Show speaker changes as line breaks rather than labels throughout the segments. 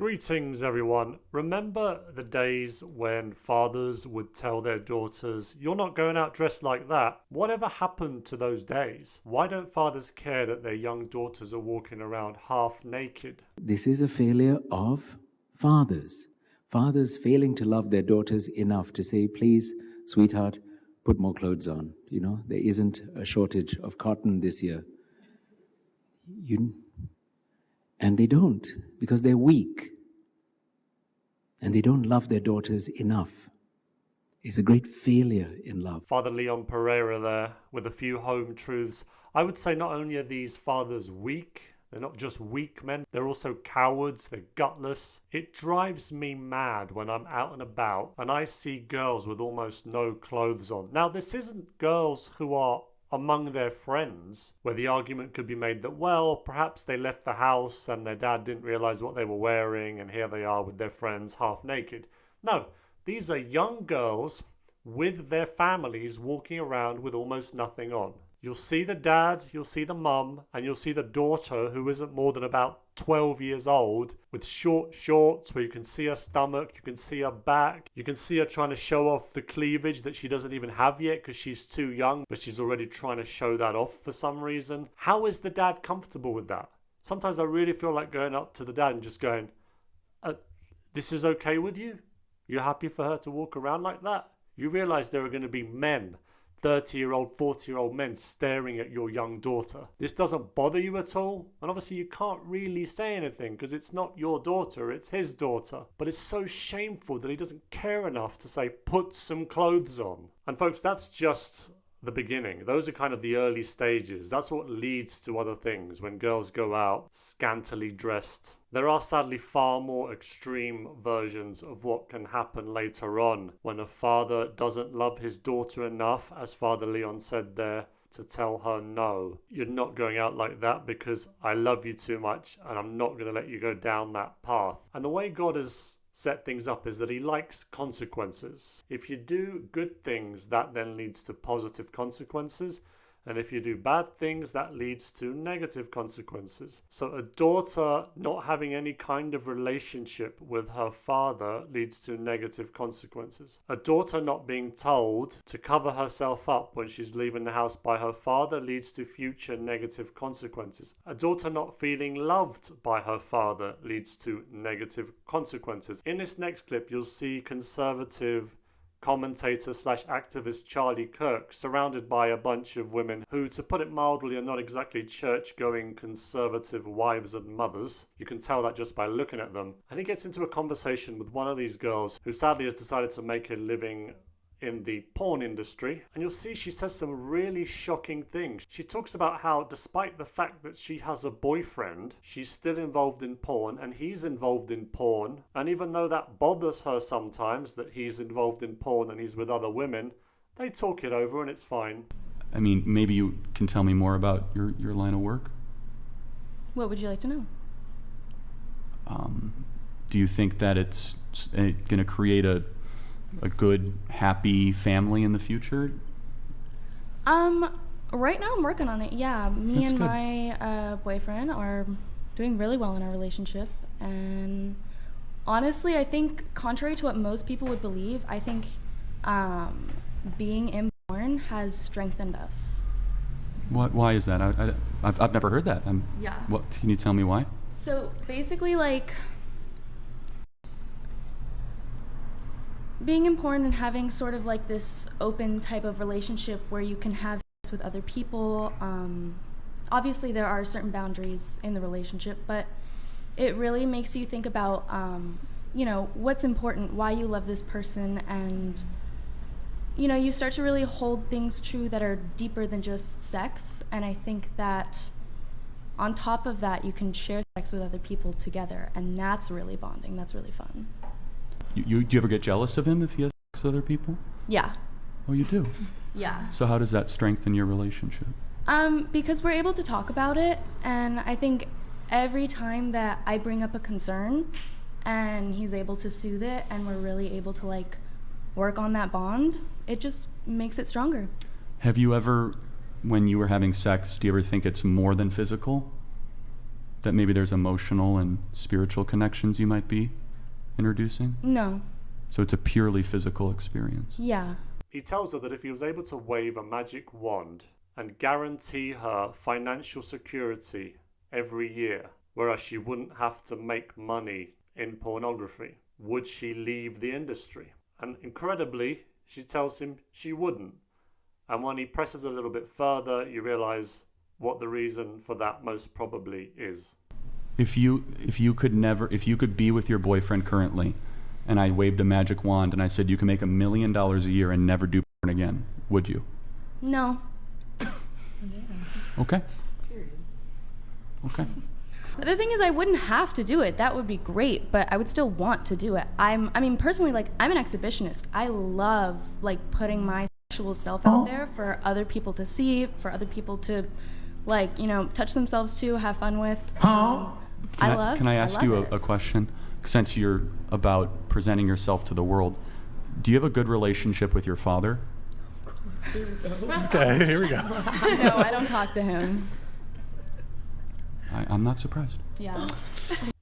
Greetings everyone. Remember the days when fathers would tell their daughters, "You're not going out dressed like that"? Whatever happened to those days? Why don't fathers care that their young daughters are walking around half naked?
This is a failure of fathers. Fathers failing to love their daughters enough to say, please, sweetheart, put more clothes on. You know, there isn't a shortage of cotton this year. And they don't, because they're weak. And they don't love their daughters enough. It's a great failure in love.
Father Leon Pereira there with a few home truths. I would say not only are these fathers weak, they're not just weak men, they're also cowards, they're gutless. It drives me mad when I'm out and about and I see girls with almost no clothes on. Now, this isn't girls who are among their friends, where the argument could be made that, well, perhaps they left the house and their dad didn't realize what they were wearing and here they are with their friends half naked. No, these are young girls with their families walking around with almost nothing on. You'll see the dad, you'll see the mum, and you'll see the daughter who isn't more than about 12 years old with short shorts where you can see her stomach, you can see her back, you can see her trying to show off the cleavage that she doesn't even have yet because she's too young, but she's already trying to show that off for some reason. How is the dad comfortable with that? Sometimes I really feel like going up to the dad and just going, this is okay with you? You're happy for her to walk around like that? You realize there are going to be men, 30-year-old, 40-year-old men staring at your young daughter. This doesn't bother you at all? And obviously you can't really say anything because it's not your daughter, it's his daughter. But it's so shameful that he doesn't care enough to say, put some clothes on. And folks, that's just the beginning. Those are kind of the early stages. That's what leads to other things when girls go out scantily dressed. There are sadly far more extreme versions of what can happen later on when a father doesn't love his daughter enough, as Father Leon said there, to tell her, no, you're not going out like that because I love you too much and I'm not going to let you go down that path. And the way God has set things up is that he likes consequences. If you do good things, that then leads to positive consequences. And if you do bad things, that leads to negative consequences. So a daughter not having any kind of relationship with her father leads to negative consequences. A daughter not being told to cover herself up when she's leaving the house by her father leads to future negative consequences. A daughter not feeling loved by her father leads to negative consequences. In this next clip, you'll see conservative commentator slash activist Charlie Kirk surrounded by a bunch of women who, to put it mildly, are not exactly church-going conservative wives and mothers. You can tell that just by looking at them. And he gets into a conversation with one of these girls who sadly has decided to make a living in the porn industry, and you'll see she says some really shocking things. She talks about how despite the fact that she has a boyfriend, she's still involved in porn and he's involved in porn, and even though that bothers her sometimes that he's involved in porn and he's with other women, they talk it over and it's fine.
I mean, maybe you can tell me more about your line of work?
What would you like to know?
Do you think that it's going to create a good, happy family in the future?
Right now I'm working on it, yeah. Me
That's
and
good.
my boyfriend are doing really well in our relationship, and honestly, I think contrary to what most people would believe, I think being in porn has strengthened us.
Why is that? I've never heard that.
Yeah.
What, can you tell me why?
So basically, like, being in porn and having sort of like this open type of relationship where you can have sex with other people, obviously there are certain boundaries in the relationship, but it really makes you think about, you know, what's important, why you love this person, and, you know, you start to really hold things true that are deeper than just sex. And I think that on top of that, you can share sex with other people together, and that's really bonding, that's really fun.
Do you ever get jealous of him if he has sex with other people?
Yeah.
Oh, you do?
Yeah.
So how does that strengthen your relationship?
Because we're able to talk about it, and I think every time that I bring up a concern and he's able to soothe it and we're really able to like work on that bond, it just makes it stronger.
Have you ever, when you were having sex, do you ever think it's more than physical? that maybe there's emotional and spiritual connections you might be introducing?
No.
So it's a purely physical experience.
Yeah.
He tells her that if he was able to wave a magic wand and guarantee her financial security every year, whereas she wouldn't have to make money in pornography, would she leave the industry? And incredibly, she tells him she wouldn't. And when he presses a little bit further, you realize what the reason for that most probably is.
If you could be with your boyfriend currently, and I waved a magic wand and I said you can make $1 million a year and never do porn again, would you?
No.
Okay. Okay.
The thing is, I wouldn't have to do it. That would be great, but I would still want to do it. I mean, personally, like, I'm an exhibitionist. I love, like, putting my sexual self out there for other people to see, for other people to, like, you know, touch themselves to, have fun with.
Can I ask you a question? Since you're about presenting yourself to the world, do you have a good relationship with your father?
Okay, here we go.
No, I don't talk to him.
I'm not surprised.
Yeah.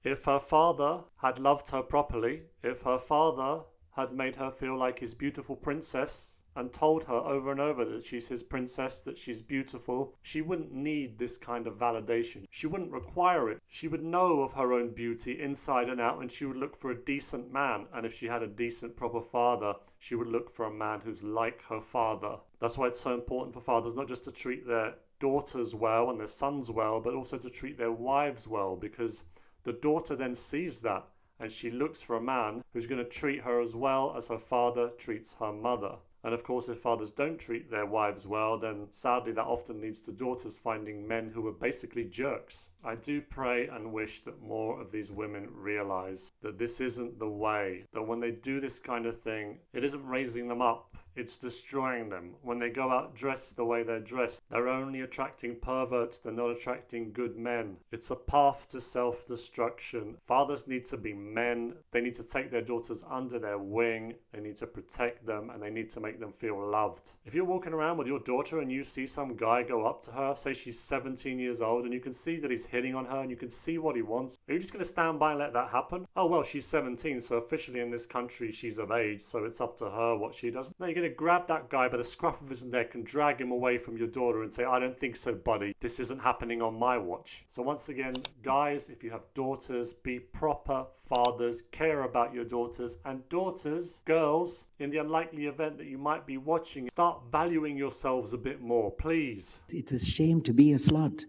If her father had loved her properly, if her father had made her feel like his beautiful princess and told her over and over that she's his princess, that she's beautiful, she wouldn't need this kind of validation. She wouldn't require it. She would know of her own beauty inside and out, and she would look for a decent man. And if she had a decent, proper father, she would look for a man who's like her father. That's why it's so important for fathers not just to treat their daughters well and their sons well, but also to treat their wives well, because the daughter then sees that and she looks for a man who's going to treat her as well as her father treats her mother. And of course, if fathers don't treat their wives well, then sadly that often leads to daughters finding men who are basically jerks. I do pray and wish that more of these women realize that this isn't the way, that when they do this kind of thing, it isn't raising them up, it's destroying them. When they go out dressed the way they're dressed, they're only attracting perverts, they're not attracting good men. It's a path to self-destruction. Fathers need to be men. They need to take their daughters under their wing. They need to protect them, and they need to make them feel loved. If you're walking around with your daughter and you see some guy go up to her, say she's 17 years old, and you can see that he's hitting on her and you can see what he wants, are you just going to stand by and let that happen? Oh, well, she's 17, so officially in this country she's of age, so it's up to her what she does. No, you're going to grab that guy by the scruff of his neck and drag him away from your daughter and say, I don't think so, buddy. This isn't happening on my watch. So once again, guys, if you have daughters, be proper fathers, care about your daughters, and daughters, girls, in the unlikely event that you might be watching, start valuing yourselves a bit more, please.
It's a shame to be a slut.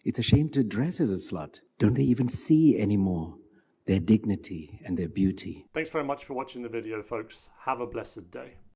It's a shame to dress as a slut. Don't they even see anymore their dignity and their beauty?
Thanks very much for watching the video, folks. Have a blessed day.